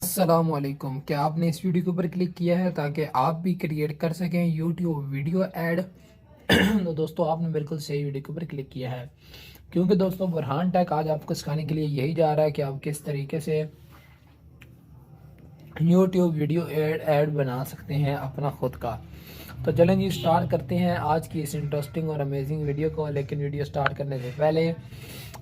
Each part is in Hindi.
अस्सलामुअलैकुम। क्या आपने इस वीडियो के ऊपर क्लिक किया है ताकि आप भी क्रिएट कर सकें यूट्यूब वीडियो ऐड? तो दोस्तों आपने बिल्कुल सही वीडियो के ऊपर क्लिक किया है, क्योंकि दोस्तों बुरहान टेक आज आपको सिखाने के लिए यही जा रहा है कि आप किस तरीके से यूट्यूब वीडियो ऐड बना सकते हैं अपना खुद का। तो चलें जी, स्टार्ट करते हैं आज की इस इंटरेस्टिंग और अमेजिंग वीडियो को। लेकिन वीडियो स्टार्ट करने से पहले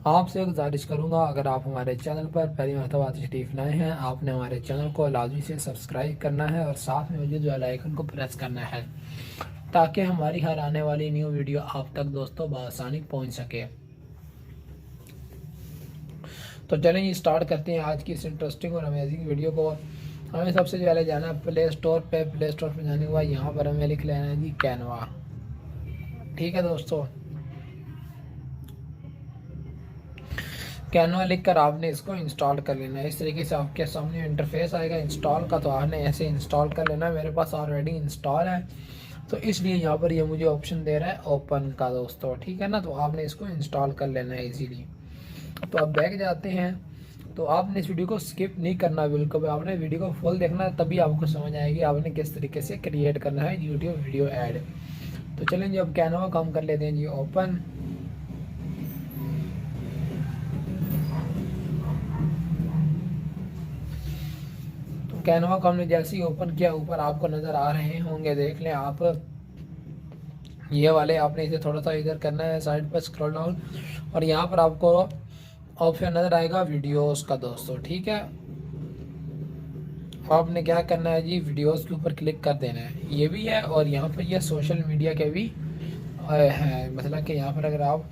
आपसे गुजारिश करूंगा, अगर आप हमारे चैनल पर पहली मरतबा तशरीफ़ लाए हैं, आपने हमारे चैनल को लाजमी से सब्सक्राइब करना है और साथ में मौजूद बेल आइकन को प्रेस करना है ताकि हमारी हर आने वाली न्यू वीडियो आप तक दोस्तों बआसानी पहुंच सके। तो चलें जी, स्टार्ट करते हैं आज की इस इंटरेस्टिंग और अमेजिंग वीडियो को। हमें सबसे पहले जाना है प्ले स्टोर पे। प्ले स्टोर पे जाने के बाद यहाँ पर हमें लिख लेना है जी कैनवा। ठीक है दोस्तों, कैनवा लिखकर आपने इसको इंस्टॉल कर लेना है। इस तरीके से आपके सामने इंटरफेस आएगा इंस्टॉल का, तो आपने ऐसे इंस्टॉल कर लेना है। मेरे पास ऑलरेडी इंस्टॉल है तो इसलिए यहाँ पर ये मुझे ऑप्शन दे रहा है ओपन का दोस्तों। ठीक है ना, तो आपने इसको इंस्टॉल कर लेना है इजीली। तो अब बैक जाते हैं, तो आपने इस वीडियो को स्किप नहीं करना बिल्कुल, आपने वीडियो को फुल देखना है, तभी आपको समझ आएगी आपने किस तरीके से क्रिएट करना है यूट्यूब वीडियो ऐड। तो चलें जी, अब कैनवा काम कर लेते हैं जी ओपन। तो कैनवा को हमने जैसे ही ओपन किया, ऊपर आपको नज़र आ रहे होंगे, देख लें आप ये वाले। आपने इसे थोड़ा सा इधर करना है, साइड पर स्क्रॉल डाउन, और यहाँ पर आपको ऑप्शन नज़र आएगा वीडियोस का दोस्तों। ठीक है, आपने क्या करना है जी, वीडियोस के ऊपर क्लिक कर देना है। ये भी है और यहाँ पर ये सोशल मीडिया के भी है। मतलब कि यहाँ पर अगर आप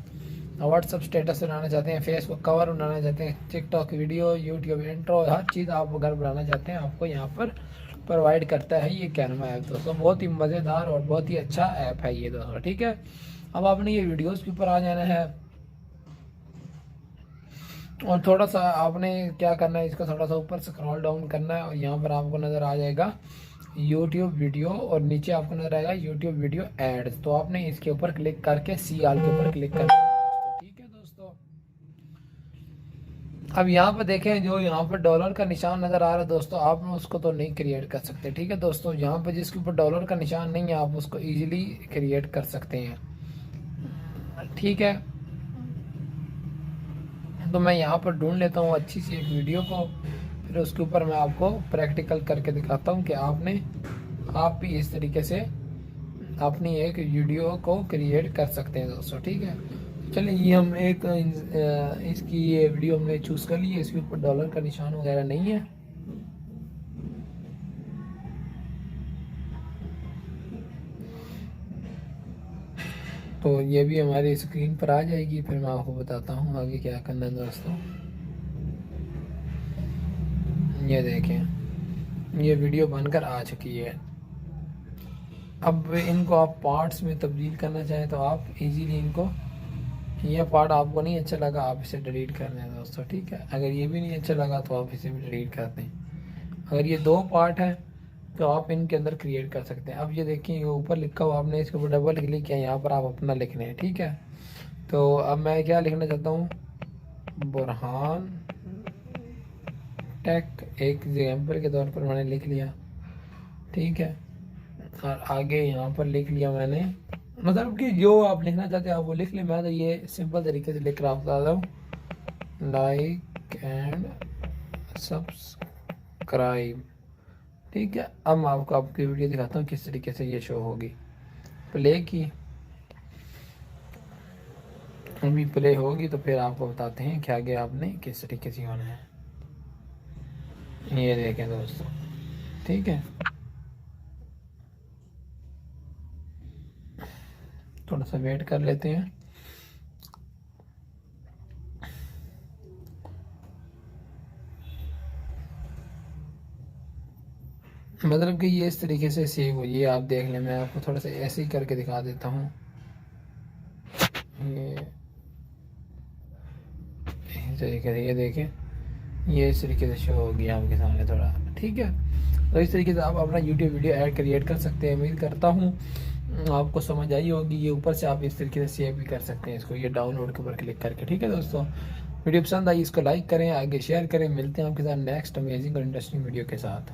व्हाट्सअप स्टेटस बनाना चाहते हैं, फेसबुक कवर बनाना चाहते हैं, टिकटॉक वीडियो, यूट्यूब इंट्रो, हर चीज़ आप अगर बनाना चाहते हैं आपको यहाँ पर प्रोवाइड करता है ये कैनवा ऐप दोस्तों। बहुत ही मज़ेदार और बहुत ही अच्छा ऐप है ये दोस्तों। ठीक है, अब आपने ये वीडियोस के ऊपर आ जाना है और थोड़ा सा आपने क्या करना है, इसका थोड़ा सा ऊपर स्क्रॉल डाउन करना है और यहाँ पर आपको नज़र आ जाएगा यूट्यूब वीडियो और नीचे आपको नज़र आएगा यूट्यूब वीडियो एड्स। तो आपने इसके ऊपर क्लिक करके सी आल के ऊपर क्लिक करना है। ठीक है दोस्तों, अब यहाँ पर देखें, जो यहाँ पर डॉलर का निशान नज़र आ रहा है दोस्तों, आप उसको तो नहीं क्रिएट कर सकते। ठीक है दोस्तों, यहाँ पर जिसके ऊपर डॉलर का निशान नहीं है आप उसको ईजिली क्रिएट कर सकते हैं। ठीक है, तो मैं यहाँ पर ढूंढ लेता हूँ अच्छी सी एक वीडियो को, फिर उसके ऊपर मैं आपको प्रैक्टिकल करके दिखाता हूँ कि आप भी इस तरीके से अपनी एक वीडियो को क्रिएट कर सकते हैं दोस्तों। ठीक है, चलिए ये हम एक इसकी ये वीडियो हमने चूज़ कर ली है, इसके ऊपर डॉलर का निशान वगैरह नहीं है। तो ये भी हमारी स्क्रीन पर आ जाएगी, फिर मैं आपको बताता हूँ आगे क्या करना है दोस्तों। ये देखें, ये वीडियो बनकर आ चुकी है। अब इनको आप पार्ट्स में तब्दील करना चाहें तो आप इजीली इनको, ये पार्ट आपको नहीं अच्छा लगा आप इसे डिलीट कर दें दोस्तों। ठीक है, अगर ये भी नहीं अच्छा लगा तो आप इसे भी डिलीट कर दें। अगर ये दो पार्ट हैं तो आप इनके अंदर क्रिएट कर सकते हैं। अब ये देखिए, ये ऊपर लिखा हुआ, आपने इसके ऊपर डबल क्लिक किया, यहाँ पर आप अपना लिख रहे हैं। ठीक है, तो अब मैं क्या लिखना चाहता हूँ, बुरहान टेक एक एग्जाम्पल के तौर पर मैंने लिख लिया। ठीक है, और आगे यहाँ पर लिख लिया मैंने, मतलब कि जो आप लिखना चाहते हैं आप वो लिख लें। मैं तो ये सिंपल तरीके से लिख रहा हूँ, लाइक एंड सब्सक्राइब। ठीक है, अब मैं आपको आपकी वीडियो दिखाता हूँ किस तरीके से ये शो होगी। प्ले की अभी प्ले होगी तो फिर आपको बताते हैं कि आगे आपने किस तरीके से होना है। ये देखें दोस्तों, ठीक है, थोड़ा सा वेट कर लेते हैं। मतलब कि ये इस तरीके से सेव हो, ये आप देख लें। मैं आपको थोड़ा सा ऐसे ही करके दिखा देता हूँ। ये इस तरीके से, ये देखें, ये इस तरीके से शो होगी आपके सामने थोड़ा। ठीक है, तो इस तरीके से आप अपना यूट्यूब वीडियो ऐड क्रिएट कर सकते हैं। उम्मीद करता हूँ आपको समझ आई होगी। ये ऊपर से आप इस तरीके से सेव भी कर सकते हैं इसको, ये डाउनलोड के ऊपर क्लिक करके। ठीक है दोस्तों, वीडियो पसंद आई इसको लाइक करें, आगे शेयर करें। मिलते हैं आपके साथ नेक्स्ट अमेजिंग और इंटरेस्टिंग वीडियो के साथ।